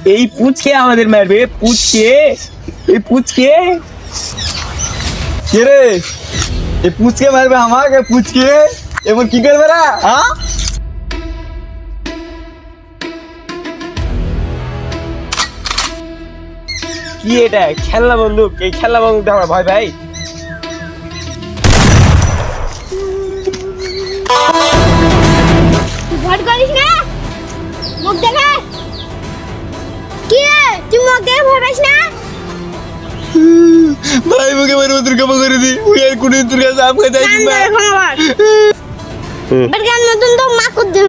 এই পুচকে আমাদের মারবে, পুচকে, এই পুচকে কে রে? এই পুচকে মারবে আমাকে? পুচকে এমন কি করবে না? হ্যাঁ, কি এটা? খেলনা বন্দুক? এই খেলনা বন্দুক দিয়ে আমার ভয় ভাই? ভয় করিস না, মুখ দেখে। কি রে, তুই মুখ দেখে ভয় পাইস না? ভাই মুখে মারবো, তোর ক্ষমা করে দি। ওই আর কোনদিন তোর কাছে আম খেতে আসিস না। নতুন তো মা